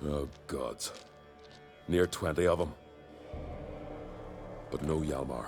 Oh, gods. Near 20 of them. But no Yalmar.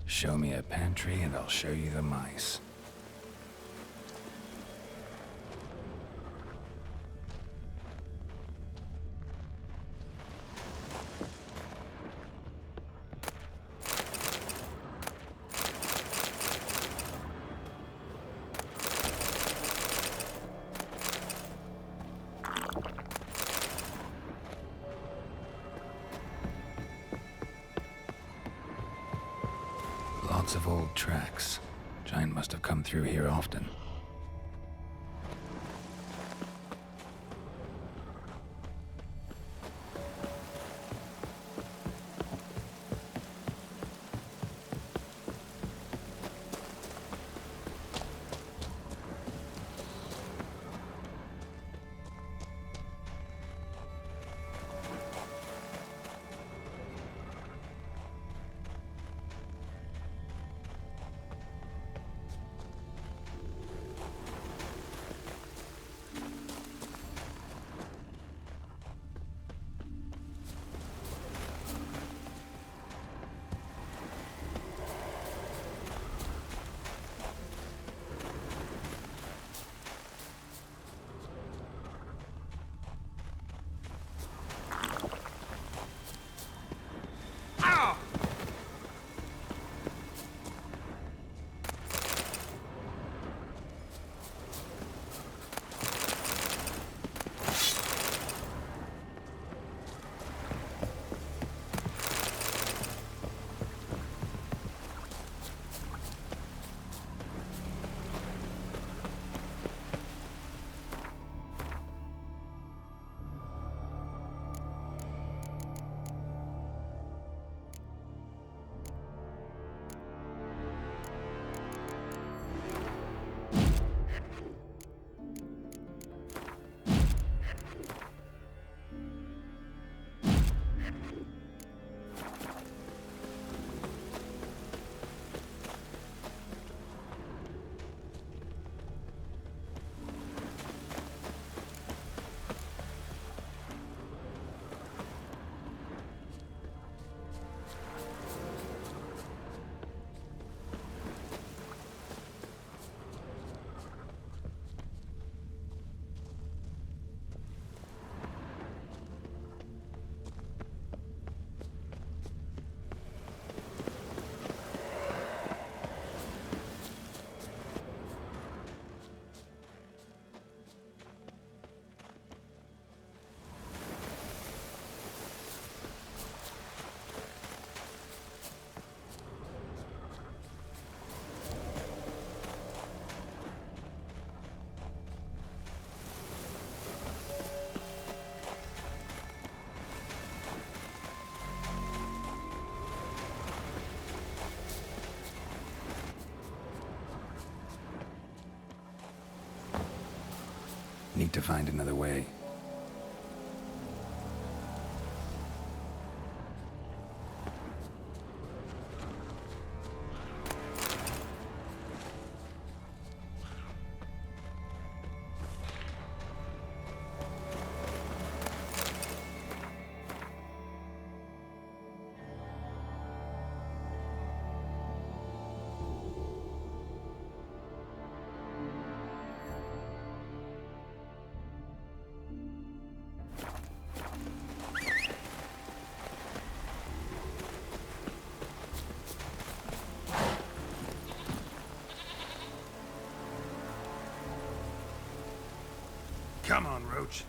Show me a pantry and I'll show you the mice. Lots of old tracks. Giant must have come through here often. Need to find another way. Come on, Roach.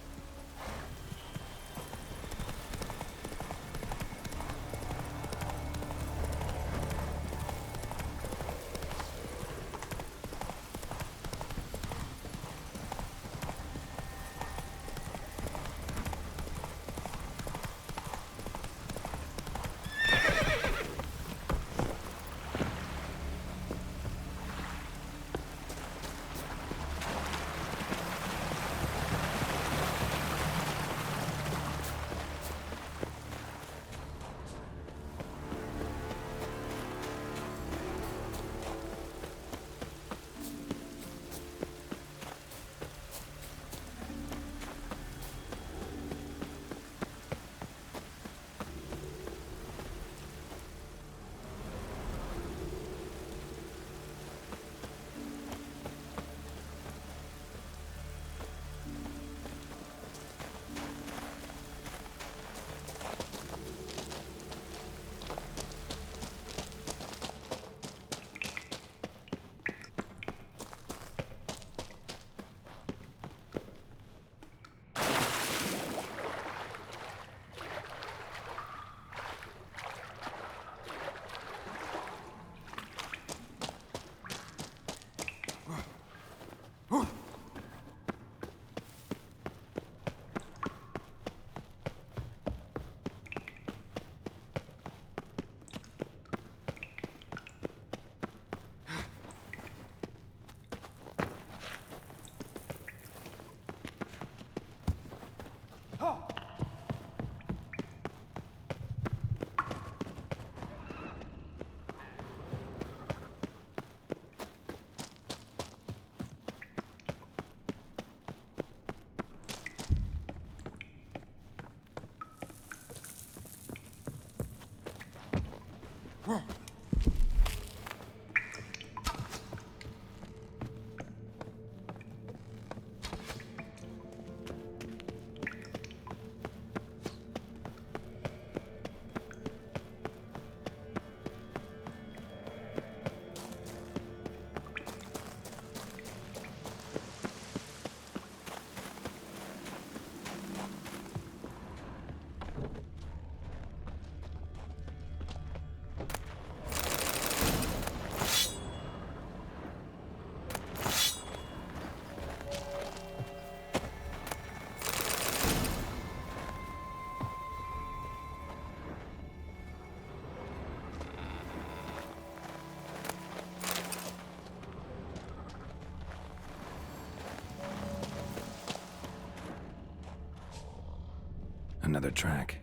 Another track.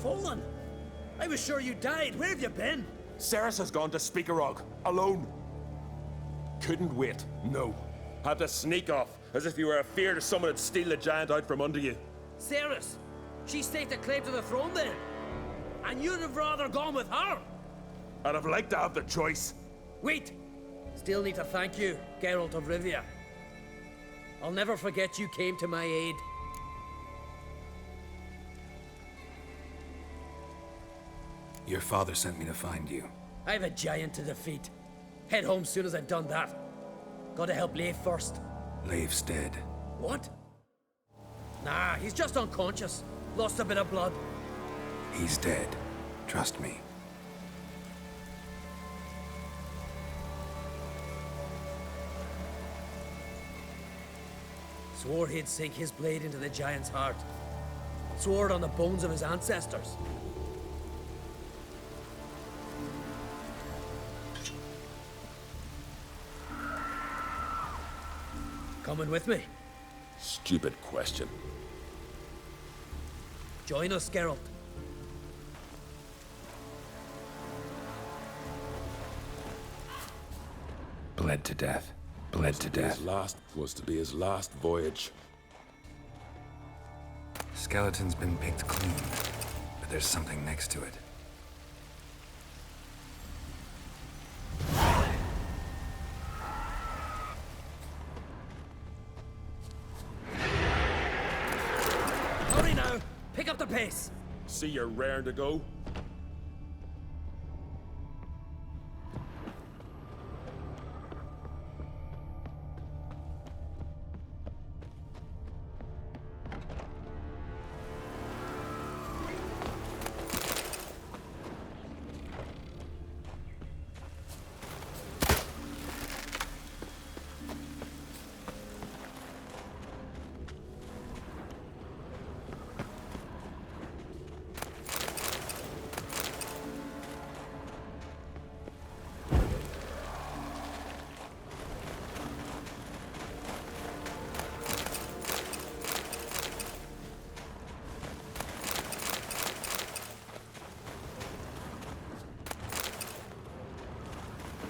fallen. I was sure you died. Where have you been? Ceres has gone to Speakerog, alone. Couldn't wait, no. Had to sneak off, as if you were afeard of someone would steal the giant out from under you. Ceres. She staked a claim to the throne then. And you'd have rather gone with her. I'd have liked to have the choice. Wait! Still need to thank you, Geralt of Rivia. I'll never forget you came to my aid. Your father sent me to find you. I have a giant to defeat. Head home soon as I've done that. Gotta help Leif first. Leif's dead. What? Nah, he's just unconscious. Lost a bit of blood. He's dead. Trust me. Swore he'd sink his blade into the giant's heart. Swore it on the bones of his ancestors. Coming with me? Stupid question. Join us, Geralt. Bled to death. Bled to death. Was to be his last voyage. Skeleton's been picked clean, but there's something next to it. Hurry now! Pick up the pace! See you're raring to go?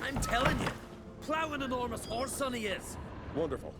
I'm telling you, plow an enormous horse son he is. Wonderful.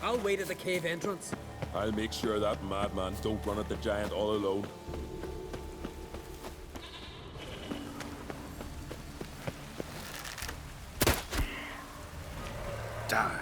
I'll wait at the cave entrance. I'll make sure that madman don't run at the giant all alone. Die.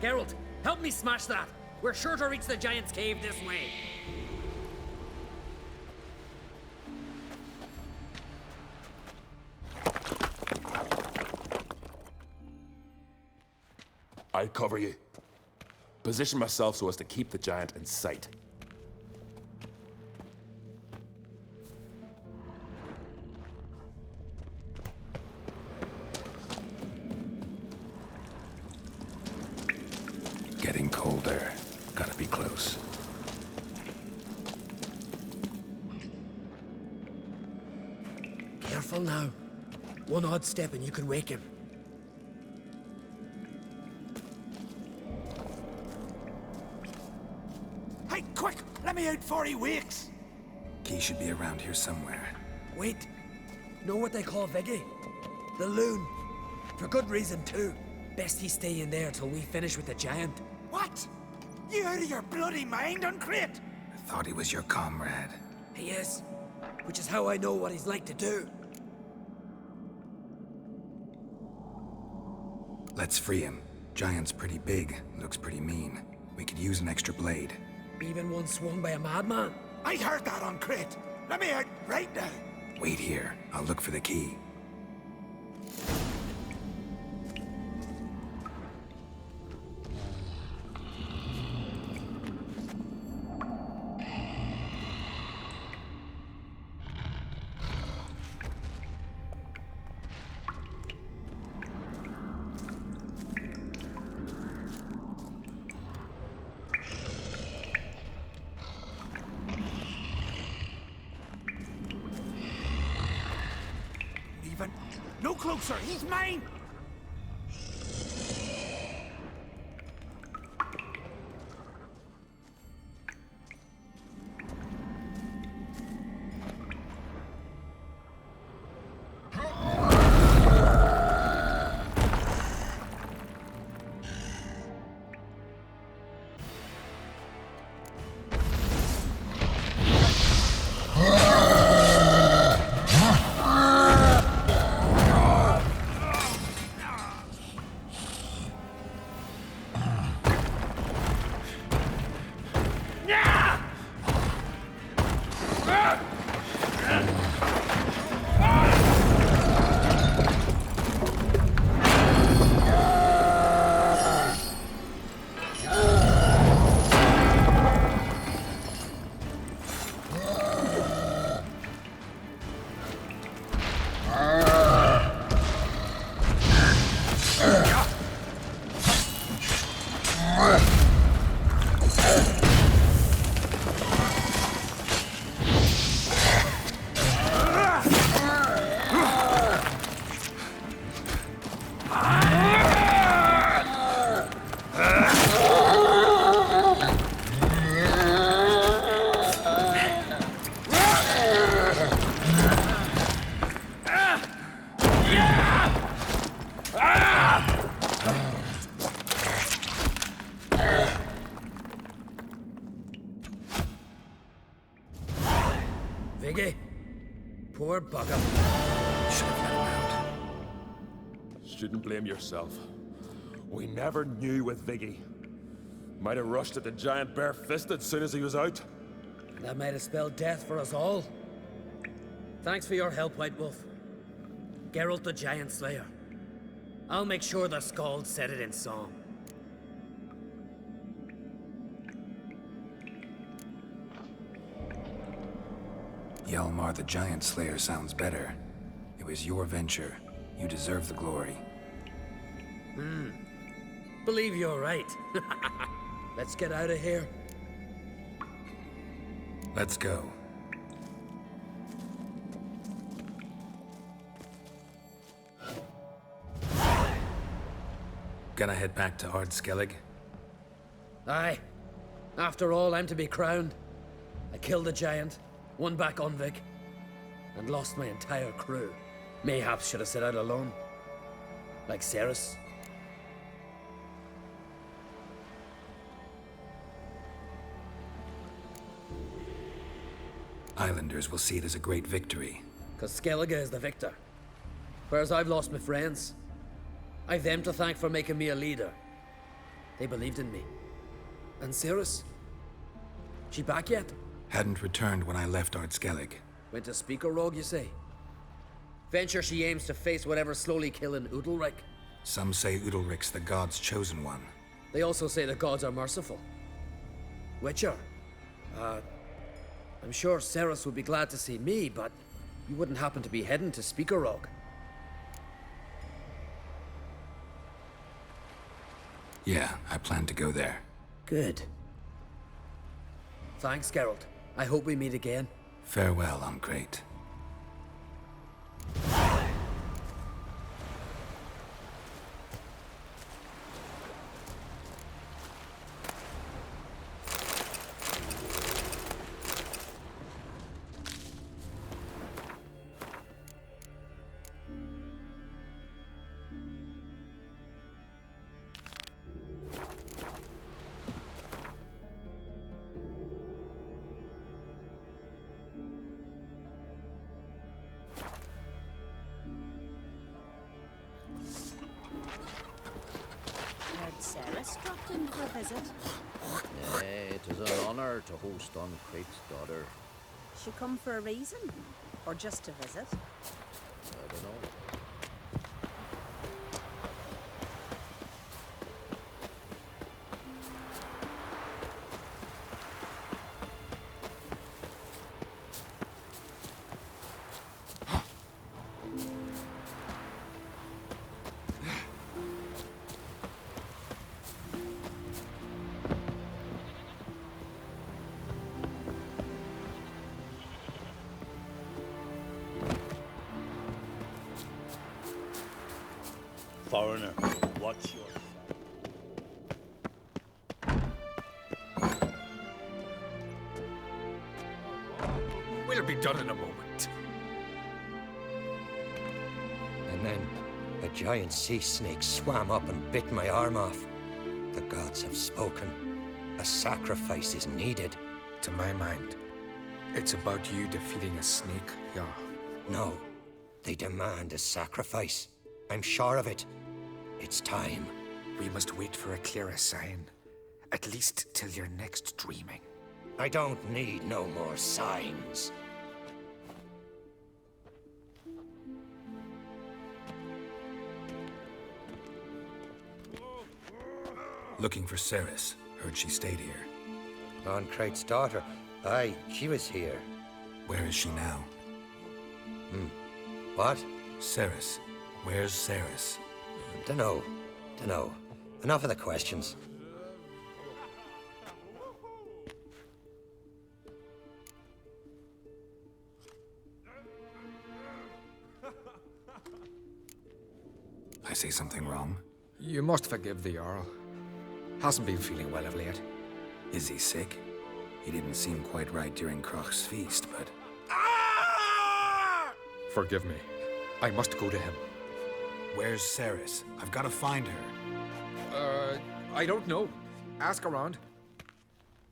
Geralt, help me smash that. We're sure to reach the Giant's Cave this way. I'll cover you. Position myself so as to keep the giant in sight. Getting colder. Gotta be close. Careful now. One odd step and you can wake him. Hey, quick! Let me out before he wakes! Key should be around here somewhere. Wait. Know what they call Viggy? The loon. For good reason, too. Best he stay in there till we finish with the giant. What? You out of your bloody mind, Uncrate? I thought he was your comrade. He is. Which is how I know what he's like to do. Let's free him. Giant's pretty big, looks pretty mean. We could use an extra blade. Even one swung by a madman. I heard that, Uncrate. Let me out right now. Wait here. I'll look for the key. Even. No closer, he's mine! Viggy. Poor bugger. Should have let him out. Shouldn't blame yourself. We never knew with Viggy. Might have rushed at the giant bare-fisted soon as he was out. That might have spelled death for us all. Thanks for your help, White Wolf. Geralt the Giant Slayer. I'll make sure the Skald said it in song. Hjalmar the Giant Slayer sounds better. It was your venture. You deserve the glory. Believe you're right. Let's get out of here. Let's go. Gonna head back to Ard Skellig? Aye. After all, I'm to be crowned. I killed the giant, won back Unvik, and lost my entire crew. Mayhaps should have set out alone. Like Cerys. Islanders will see it as a great victory. Cause Skellige is the victor. Whereas I've lost my friends. I've them to thank for making me a leader. They believed in me. And Ceres? She back yet? Hadn't returned when I left Ardskellig. Went to Speaker Rogue, you say? Venture she aims to face whatever's slowly killing Udalric. Some say Udalric's the god's chosen one. They also say the gods are merciful. Witcher? I'm sure Ceres would be glad to see me, but you wouldn't happen to be heading to Speaker Rogue. Yeah, I plan to go there. Good. Thanks, Geralt. I hope we meet again. Farewell, Uncrate. Ceres dropped in for a visit. Nay, it is an honour to host Uncrate's daughter. She come for a reason? Or just to visit? I don't know. Foreigner, watch your... We'll be done in a moment. And then a giant sea snake swam up and bit my arm off. The gods have spoken. A sacrifice is needed. To my mind, it's about you defeating a snake, Jarl. No, they demand a sacrifice. I'm sure of it. It's time. We must wait for a clearer sign. At least till your next dreaming. I don't need no more signs. Looking for Ceres. Heard she stayed here. Uncrate's daughter. Aye, she was here. Where is she now? What? Ceres. Where's Ceres? Dunno. Enough of the questions. I say something wrong? You must forgive the Jarl. Hasn't been feeling well of late. Is he sick? He didn't seem quite right during Kroch's feast, but... Forgive me. I must go to him. Where's Ceres? I've got to find her. I don't know. Ask around.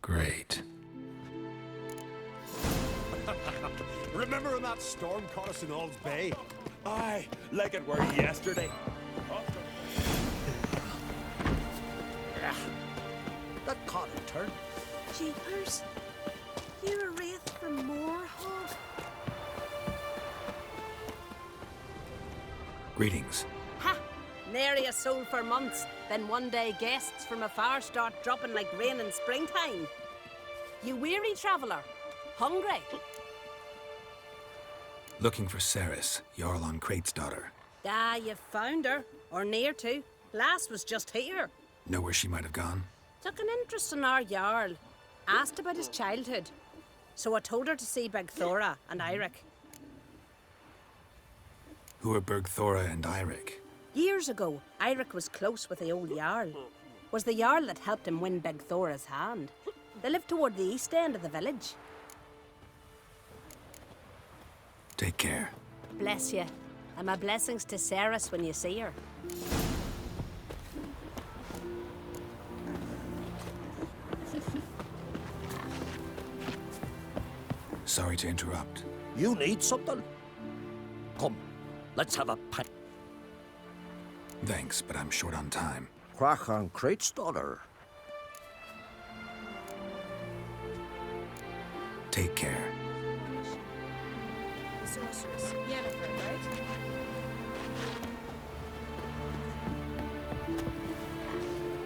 Great. Remember when that storm caught us in Ald's Bay? Aye, like it were yesterday. That caught a turn. Jeepers. You're a wraith from Moorhog. Greetings. Ha! Nary a soul for months. Then one day guests from afar start dropping like rain in springtime. You weary traveller? Hungry? Looking for Ceres, Jarl Uncrate's daughter. Ah, you've found her. Or near to. Lass was just here. Know where she might have gone? Took an interest in our Jarl. Asked about his childhood. So I told her to see Bergthora and Eirik. Who are Bergthora and Eirik? Years ago, Eirik was close with the old Jarl. Was the Jarl that helped him win Bergthora's hand. They lived toward the east end of the village. Take care. Bless you. And my blessings to Ceres when you see her. Sorry to interrupt. You need something? Come, let's have a pint. Thanks, but I'm short on time. Crach on Crate's daughter. Take care. The sorceress. Yennefer,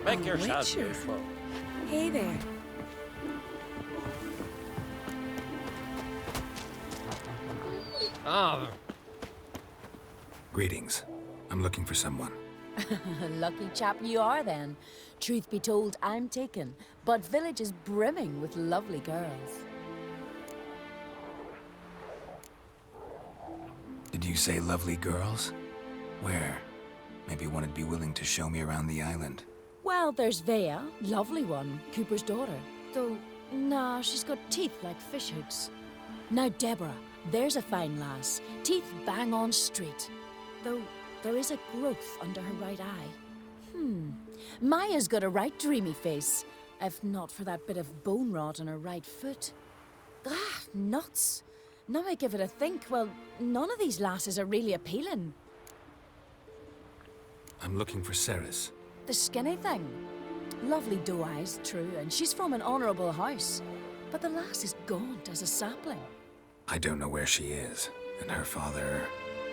right? Make yourself Witcher. useful. Hey there. Ah, Greetings. I'm looking for someone. Lucky chap you are then. Truth be told, I'm taken, but village is brimming with lovely girls. Did you say lovely girls? Where? Maybe one would be willing to show me around the island. Well, there's Vea, lovely one, Cooper's daughter. Though, nah, she's got teeth like fish hooks. Now Deborah, there's a fine lass, teeth bang on straight. Though, there is a growth under her right eye. Maya's got a right dreamy face, if not for that bit of bone rot on her right foot. Ah, nuts. Now I give it a think, well, none of these lasses are really appealing. I'm looking for Ceres. The skinny thing. Lovely doe eyes, true, and she's from an honourable house. But the lass is gaunt as a sapling. I don't know where she is, and her father...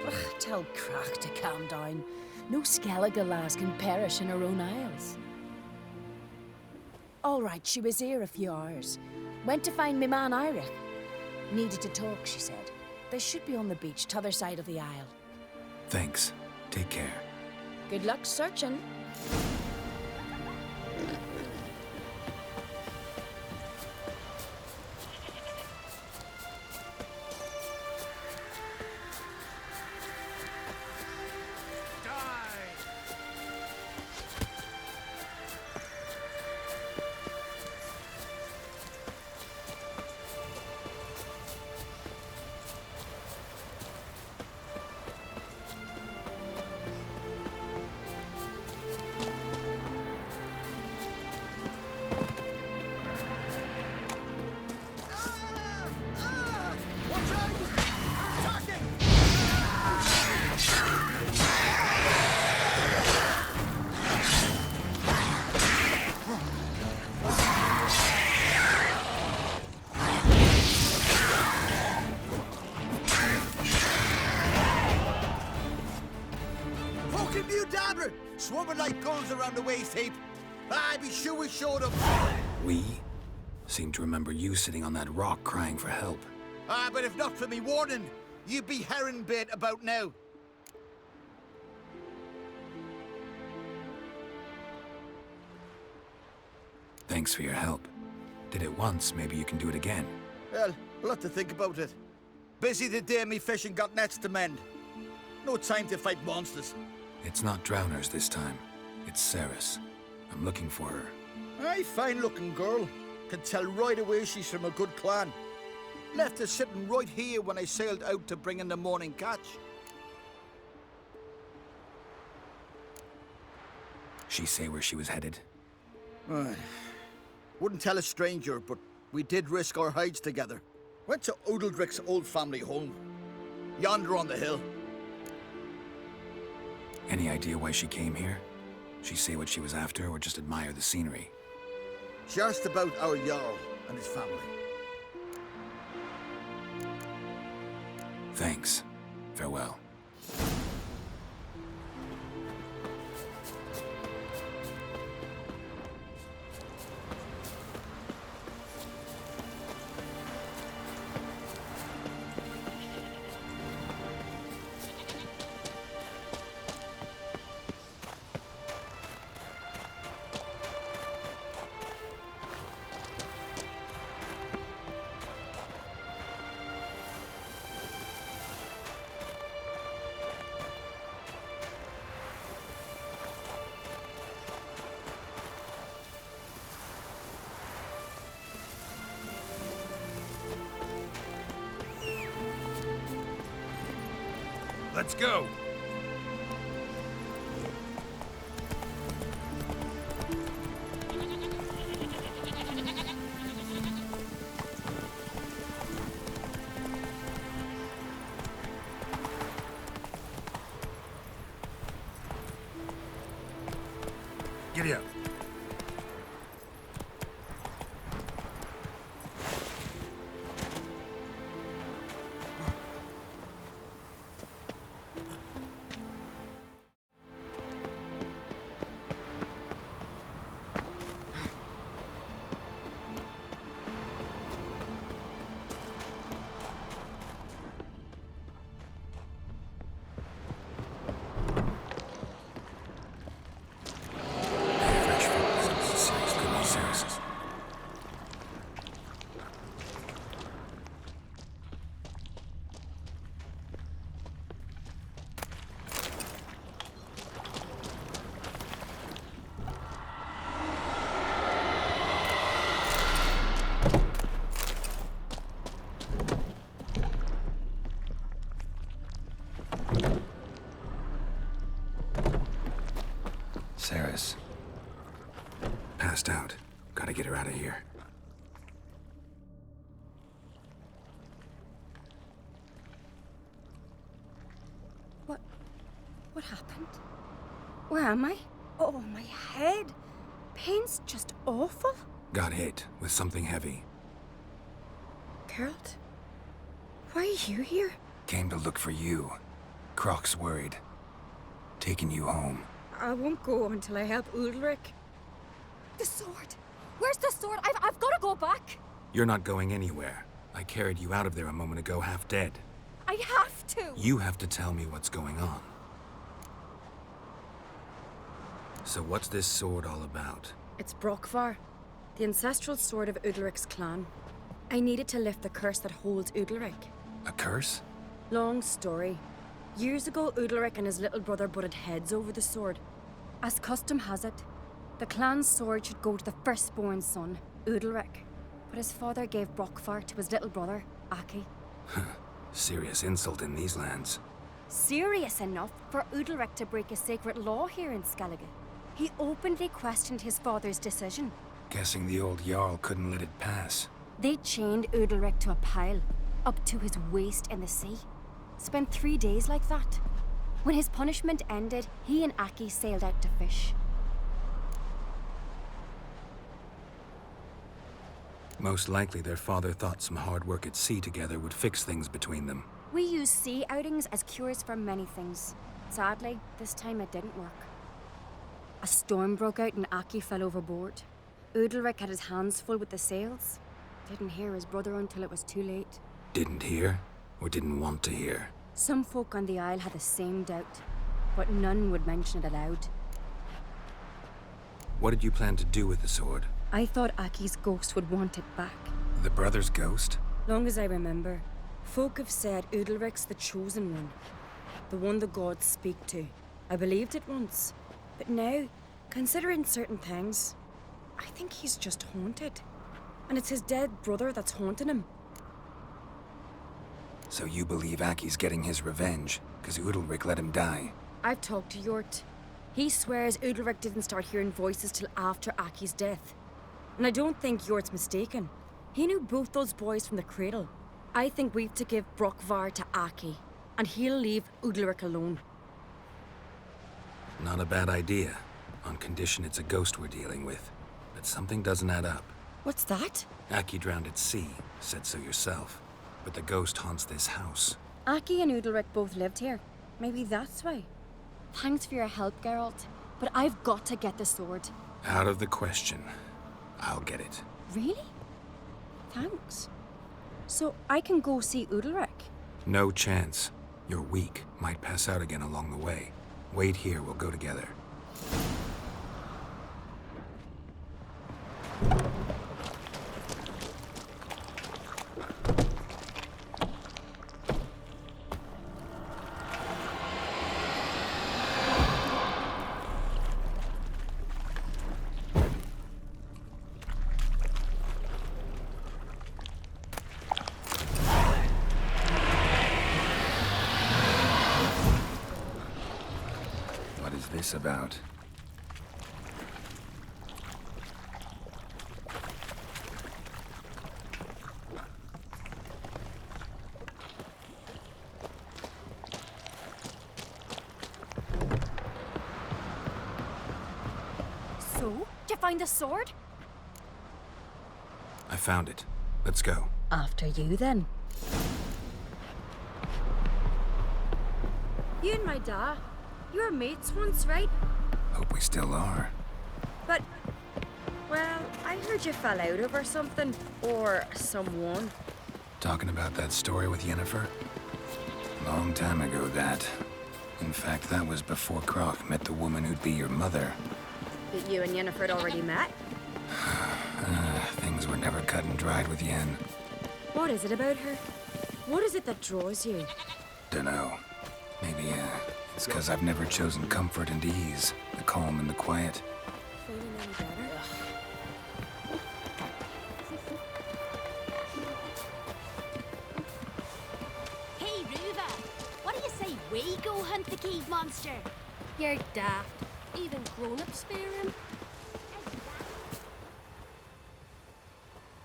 Ugh, tell Crach to calm down. No Skellige lass can perish in her own isles. All right, she was here a few hours. Went to find me man Iric. Needed to talk, she said. They should be on the beach, t'other side of the isle. Thanks. Take care. Good luck searching. Fucking you, Dabber! Swarming like gulls around the waist heap. I be sure we showed them. We? Seem to remember you sitting on that rock crying for help. But if not for me warning, you'd be herring bait about now. Thanks for your help. Did it once, maybe you can do it again. Well, we'll have to think about it. Busy today, me fishing got nets to mend. No time to fight monsters. It's not drowners this time. It's Ceres. I'm looking for her. Aye, fine-looking girl. Can tell right away she's from a good clan. Left her sitting right here when I sailed out to bring in the morning catch. She say where she was headed? Wouldn't tell a stranger, but we did risk our hides together. Went to Odeldrick's old family home. Yonder on the hill. Any idea why she came here? She say what she was after, or just admire the scenery? She asked about our Jarl and his family. Thanks. Farewell. Let's go! Giddy up. Fresh footprints. Serious, could be serious. Saris. Passed out. Gotta get her out of here. What happened? Where am I? Oh, my head. Pain's just awful. Got hit with something heavy. Geralt, why are you here? Came to look for you. Croc's worried. Taking you home. I won't go until I help Ulrich. The sword! Where's the sword? I've got to go back! You're not going anywhere. I carried you out of there a moment ago, half dead. I have to! You have to tell me what's going on. So what's this sword all about? It's Brokvar, the ancestral sword of Udalric's clan. I needed to lift the curse that holds Udalric. A curse? Long story. Years ago, Udalric and his little brother butted heads over the sword. As custom has it, the clan's sword should go to the firstborn son, Udalric. But his father gave Brokvar to his little brother, Aki. Serious insult in these lands. Serious enough for Udalric to break a sacred law here in Skellige. He openly questioned his father's decision. Guessing the old Jarl couldn't let it pass. They chained Udalric to a pile, up to his waist in the sea. Spent 3 days like that. When his punishment ended, he and Aki sailed out to fish. Most likely their father thought some hard work at sea together would fix things between them. We use sea outings as cures for many things. Sadly, this time it didn't work. A storm broke out and Aki fell overboard. Udalric had his hands full with the sails. Didn't hear his brother until it was too late. Didn't hear? Or didn't want to hear? Some folk on the Isle had the same doubt, but none would mention it aloud. What did you plan to do with the sword? I thought Aki's ghost would want it back. The brother's ghost? Long as I remember, folk have said Udalric's the chosen one. The one the gods speak to. I believed it once. But now, considering certain things, I think he's just haunted. And it's his dead brother that's haunting him. So you believe Aki's getting his revenge, because Udalric let him die? I've talked to Yort. He swears Udalric didn't start hearing voices till after Aki's death. And I don't think Yort's mistaken. He knew both those boys from the cradle. I think we've to give Brokvar to Aki, and he'll leave Udalric alone. Not a bad idea, on condition it's a ghost we're dealing with. But something doesn't add up. What's that? Aki drowned at sea, said so yourself. But the ghost haunts this house. Aki and Udalric both lived here. Maybe that's why. Thanks for your help, Geralt. But I've got to get the sword. Out of the question. I'll get it. Really? Thanks. So I can go see Udalric? No chance. You're weak. Might pass out again along the way. Wait here, we'll go together. What is this about? So, did you find the sword? I found it. Let's go. After you, then. You and my dad, you were mates once, right? Hope we still are. But, well, I heard you fell out over something. Or someone. Talking about that story with Yennefer? Long time ago, that. In fact, that was before Croc met the woman who'd be your mother. But you and Yennefer had already met? Things were never cut and dried with Yen. What is it about her? What is it that draws you? Dunno. Maybe, it's because I've never chosen comfort and ease, the calm and the quiet. Feeling any better? Hey, Ruva, what do you say we go hunt the cave monster? You're daft. Even grown-ups fear him.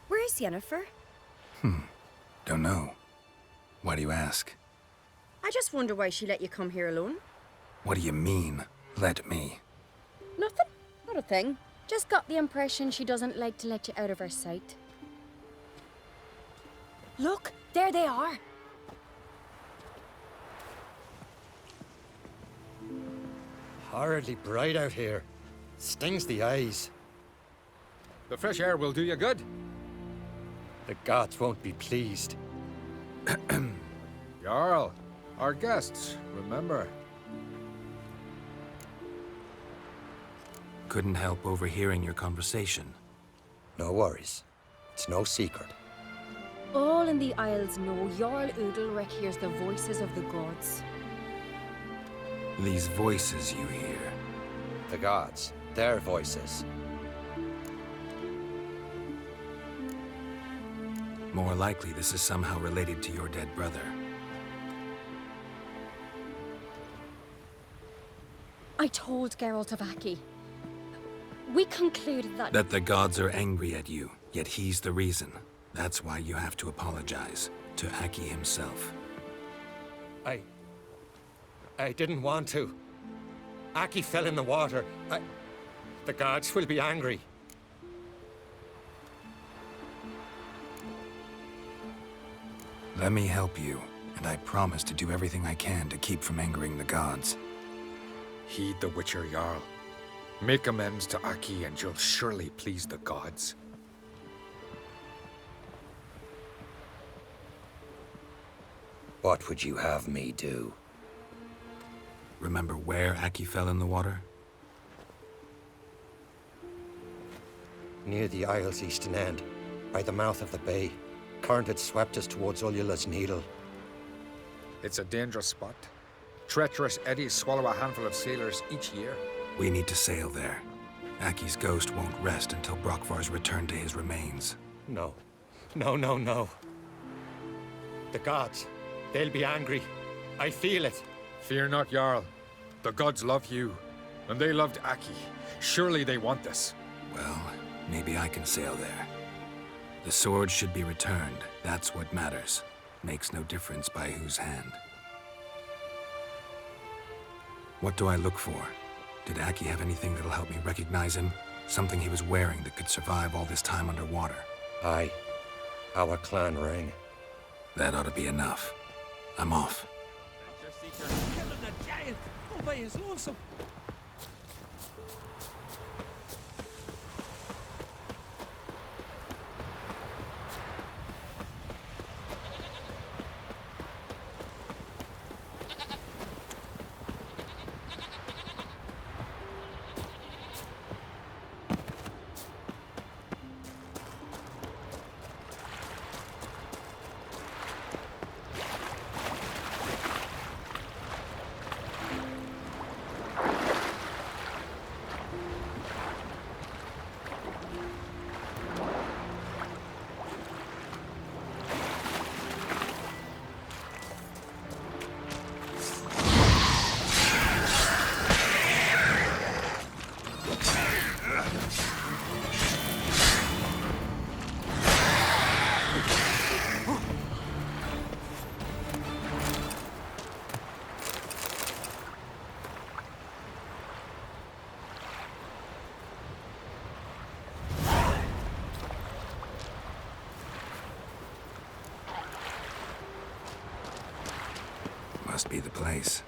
Where's Yennefer? Don't know. Why do you ask? I just wonder why she let you come here alone. What do you mean, let me? Nothing. Not a thing. Just got the impression she doesn't like to let you out of her sight. Look, there they are. Horridly bright out here. Stings the eyes. The fresh air will do you good. The gods won't be pleased. Jarl, our guests, remember. Couldn't help overhearing your conversation. No worries. It's no secret. All in the Isles know Jarl Udalric hears the voices of the gods. These voices you hear. The gods, their voices. More likely this is somehow related to your dead brother. I told Geralt of Aki. We concluded that... That the gods are angry at you, yet he's the reason. That's why you have to apologize to Aki himself. I didn't want to. Aki fell in the water. The gods will be angry. Let me help you, and I promise to do everything I can to keep from angering the gods. Heed the Witcher Jarl. Make amends to Aki and you'll surely please the gods. What would you have me do? Remember where Aki fell in the water? Near the Isle's eastern end, by the mouth of the bay. Current had swept us towards Ullula's Needle. It's a dangerous spot. Treacherous eddies swallow a handful of sailors each year. We need to sail there. Aki's ghost won't rest until Brokvar's returned to his remains. No. No. The gods, they'll be angry. I feel it. Fear not, Jarl. The gods love you, and they loved Aki. Surely they want this. Well, maybe I can sail there. The sword should be returned. That's what matters. Makes no difference by whose hand. What do I look for? Did Aki have anything that'll help me recognize him? Something he was wearing that could survive all this time underwater? Aye. Our clan ring. That ought to be enough. I'm off. Killing the giant all by his lonesome. must be the place.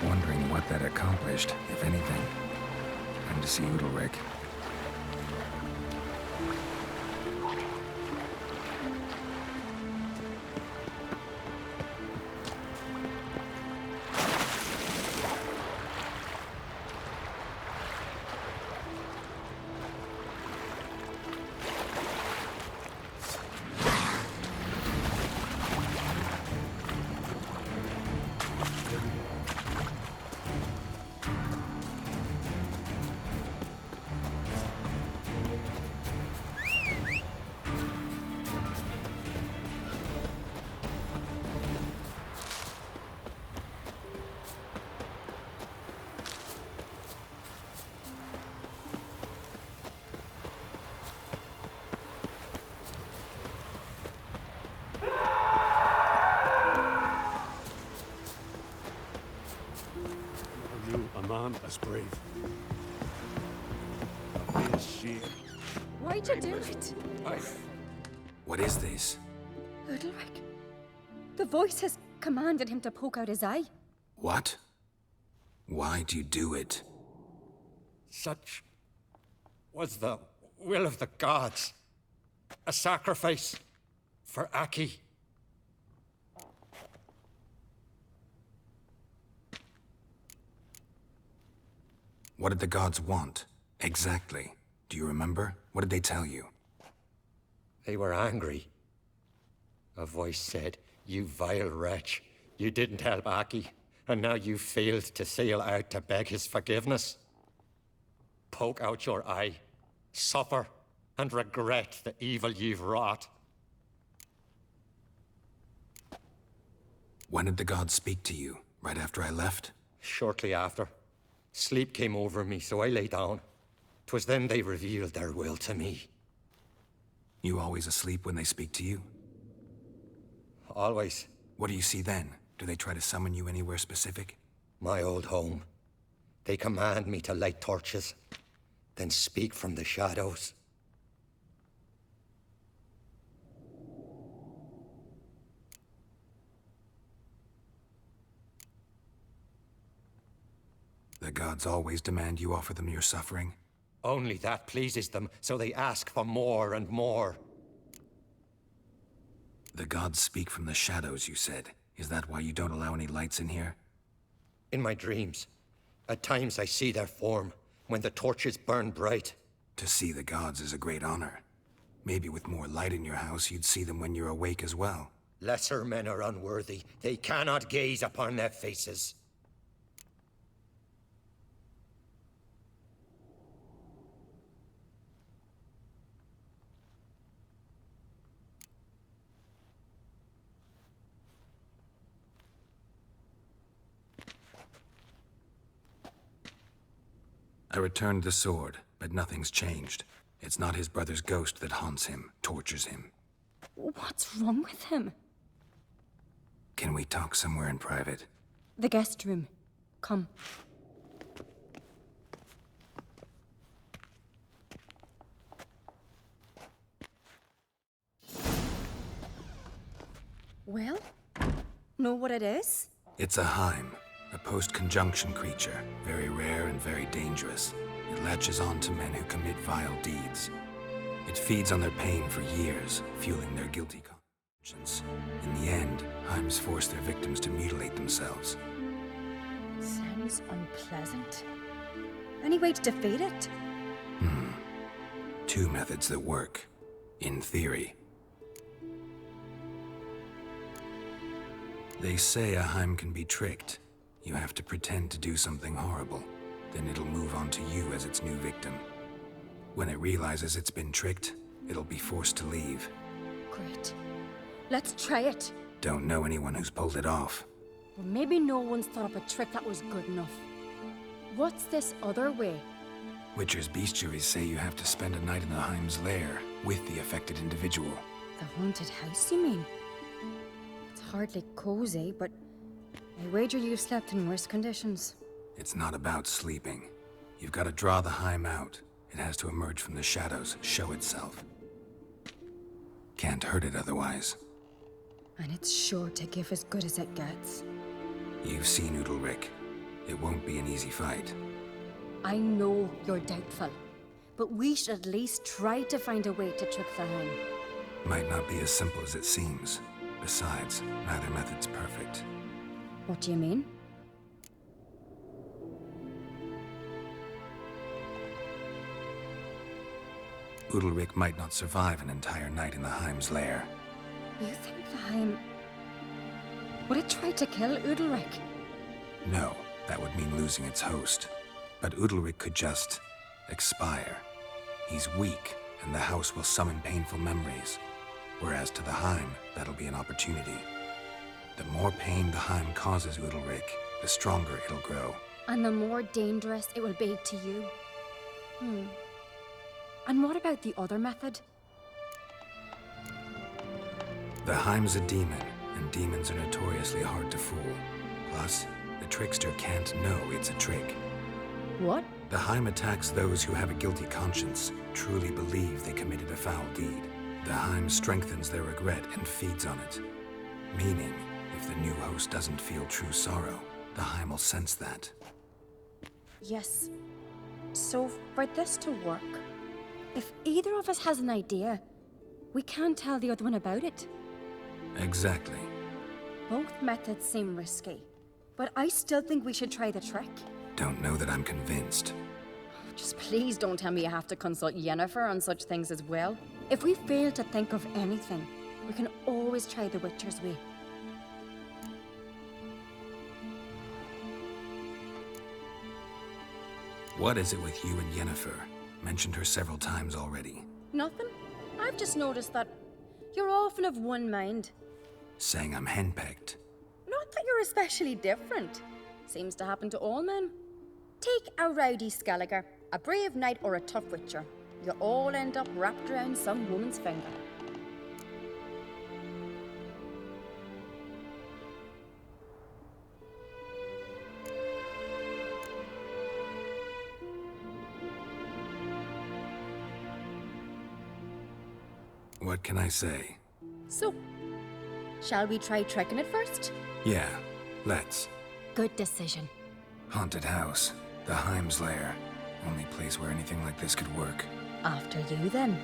Wondering what that accomplished, if anything. Time to see Udalryk. A man as brave. Why'd you do it? What is this? Udalryk. The voice has commanded him to poke out his eye. What? Why'd you do it? Such was the will of the gods. A sacrifice for Aki. What did the gods want? Exactly. Do you remember? What did they tell you? They were angry. A voice said, "You vile wretch. You didn't help Aki, and now you failed to sail out to beg his forgiveness. Poke out your eye, suffer, and regret the evil you've wrought." When did the gods speak to you? Right after I left? Shortly after. Sleep came over me, so I lay down. 'Twas then they revealed their will to me. You always asleep when they speak to you? Always. What do you see then? Do they try to summon you anywhere specific? My old home. They command me to light torches, then speak from the shadows. The gods always demand you offer them your suffering? Only that pleases them, so they ask for more and more. The gods speak from the shadows, you said. Is that why you don't allow any lights in here? In my dreams, at times I see their form, when the torches burn bright. To see the gods is a great honor. Maybe with more light in your house, you'd see them when you're awake as well. Lesser men are unworthy. They cannot gaze upon their faces. I returned the sword, but nothing's changed. It's not his brother's ghost that haunts him, tortures him. What's wrong with him? Can we talk somewhere in private? The guest room. Come. Well, know what it is? It's a Heim, a post-conjunction creature, very rare and very dangerous. It latches on to men who commit vile deeds. It feeds on their pain for years, fueling their guilty conscience. In the end, Heims force their victims to mutilate themselves. Sounds unpleasant. Any way to defeat it? Two methods that work. In theory. They say a Heim can be tricked. You have to pretend to do something horrible. Then it'll move on to you as its new victim. When it realizes it's been tricked, it'll be forced to leave. Great. Let's try it. Don't know anyone who's pulled it off. Well, maybe no one's thought up a trick that was good enough. What's this other way? Witcher's bestiaries say you have to spend a night in the Heim's lair with the affected individual. The haunted house, you mean? It's hardly cozy, but I wager you've slept in worse conditions. It's not about sleeping. You've got to draw the Heim out. It has to emerge from the shadows, show itself. Can't hurt it otherwise. And it's sure to give as good as it gets. You've seen Udalryk. It won't be an easy fight. I know you're doubtful, but we should at least try to find a way to trick the Heim. Might not be as simple as it seems. Besides, neither method's perfect. What do you mean? Udalryk might not survive an entire night in the Heim's lair. You think the Heim... would it try to kill Udalryk? No, that would mean losing its host. But Udalryk could just... expire. He's weak, and the house will summon painful memories. Whereas to the Heim, that'll be an opportunity. The more pain the Heim causes Udalryk, the stronger it'll grow. And the more dangerous it will be to you. And what about the other method? The Heim's a demon, and demons are notoriously hard to fool. Plus, the trickster can't know it's a trick. What? The Heim attacks those who have a guilty conscience, truly believe they committed a foul deed. The Heim strengthens their regret and feeds on it. Meaning, if the new host doesn't feel true sorrow, the Heim will sense that. Yes. So, for this to work, if either of us has an idea, we can't tell the other one about it. Exactly. Both methods seem risky, but I still think we should try the trick. Don't know that I'm convinced. Just please don't tell me you have to consult Yennefer on such things as well. If we fail to think of anything, we can always try the Witcher's way. What is it with you and Yennefer? Mentioned her several times already. Nothing. I've just noticed that you're often of one mind. Saying I'm henpecked. Not that you're especially different. Seems to happen to all men. Take a rowdy Skelliger, a brave knight or a tough witcher. You all end up wrapped around some woman's finger. What can I say? So, shall we try tricking it first? Yeah, let's. Good decision. Haunted house. The Heim's lair. Only place where anything like this could work. After you, then.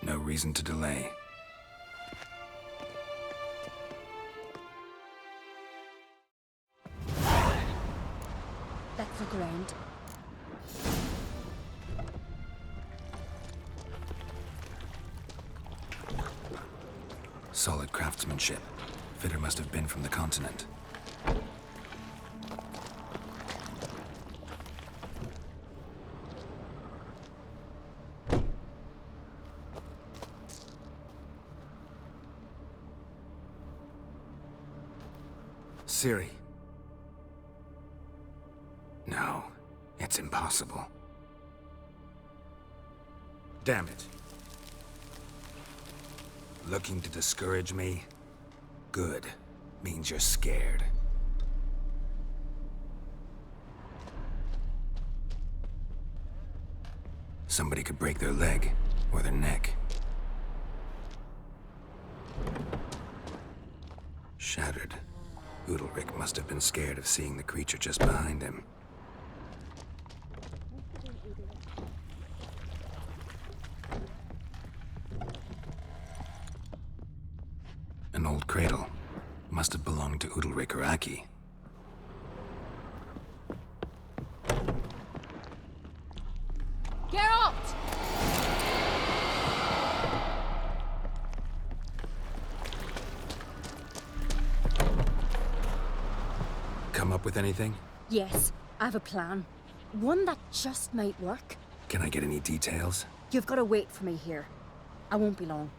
No reason to delay. That's the ground. Solid craftsmanship. Fitter must have been from the continent. Ciri. No, it's impossible. Damn it. Looking to discourage me? Good. Means you're scared. Somebody could break their leg, or their neck. Shattered. Udalryk must have been scared of seeing the creature just behind him. An old cradle. Must have belonged to Udalryk or Aki. Geralt! come up with anything? Yes, I have a plan. One that just might work. Can I get any details? You've got to wait for me here. I won't be long.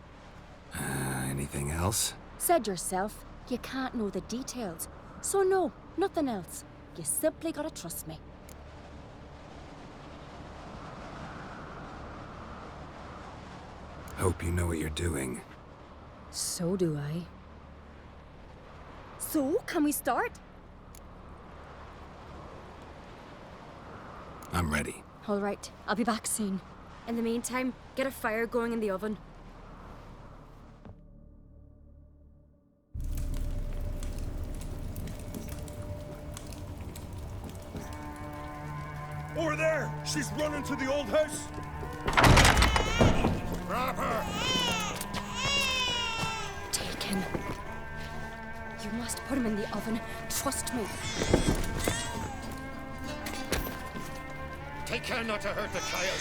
Anything else? Said yourself, you can't know the details. So no, nothing else. You simply gotta trust me. Hope you know what you're doing. So do I. So, can we start? I'm ready. All right, I'll be back soon. In the meantime, get a fire going in the oven. Over there! She's running to the old house! Grab her! Taken. You must put him in the oven. Trust me. Take care not to hurt the child.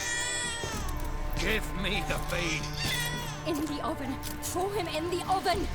Give me the feed. In the oven. Throw him in the oven.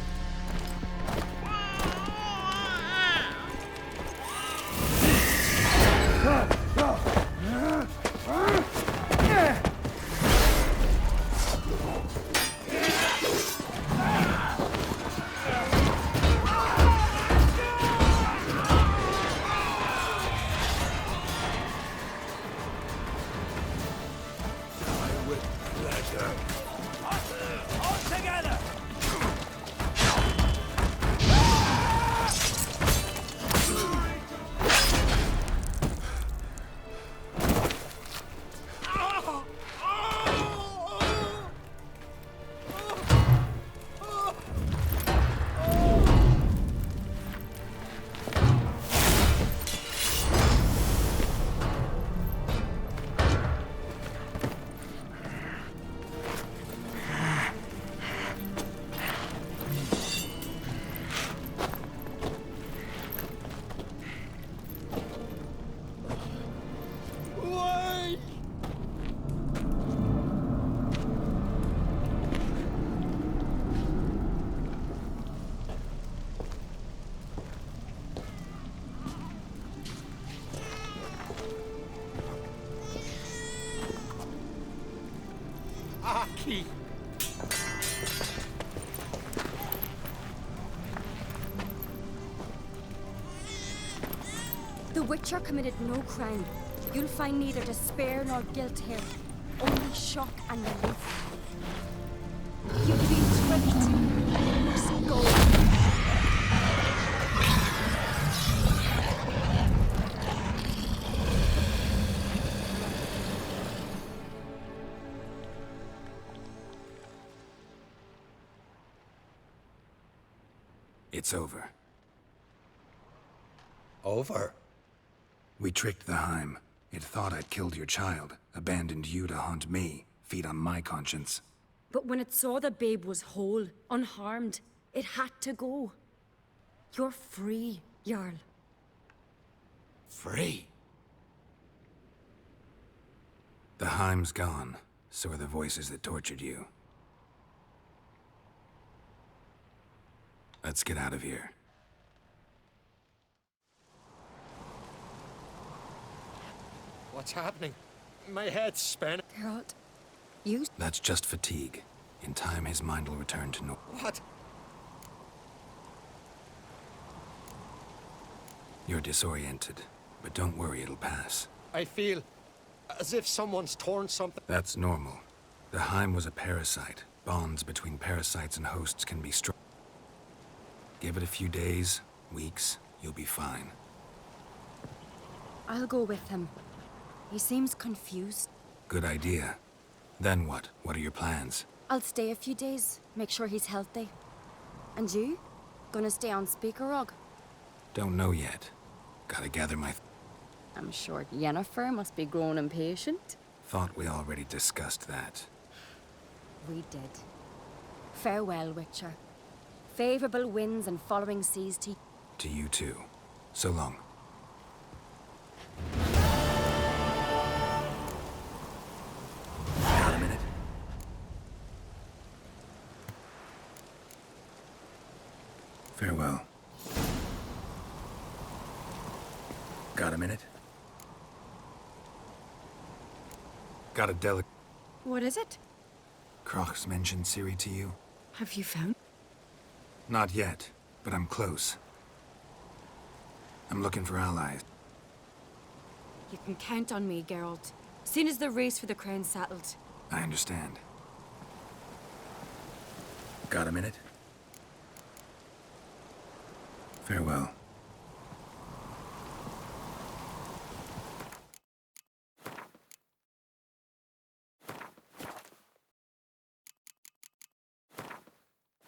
Aki! The Witcher committed no crime. You'll find neither despair nor guilt here. Only shock and relief. You've been tricked. You must go. It's over. Over? We tricked the Heim. It thought I'd killed your child, abandoned you to haunt me, feed on my conscience. But when it saw the babe was whole, unharmed, it had to go. You're free, Jarl. Free? The Heim's gone, so are the voices that tortured you. Let's get out of here. What's happening? My head's spinning. Geralt, you... That's just fatigue. In time, his mind will return to normal. What? You're disoriented, but don't worry, it'll pass. I feel as if someone's torn something. That's normal. The Heim was a parasite. Bonds between parasites and hosts can be strong. Give it a few days, weeks, you'll be fine. I'll go with him. He seems confused. Good idea. Then what? What are your plans? I'll stay a few days, make sure he's healthy. And you? Gonna stay on Speakerog? Don't know yet. Gotta gather my... I'm sure Yennefer must be growing impatient. Thought we already discussed that. We did. Farewell, Witcher. Favorable winds and following seas to... To you too. So long. Got a minute? Farewell. Got a minute? Got a delicate... What is it? Croc's mentioned Ciri to you? Have you found? Not yet, but I'm close. I'm looking for allies. You can count on me, Geralt. Soon as the race for the crown's settled. I understand. Got a minute? Farewell.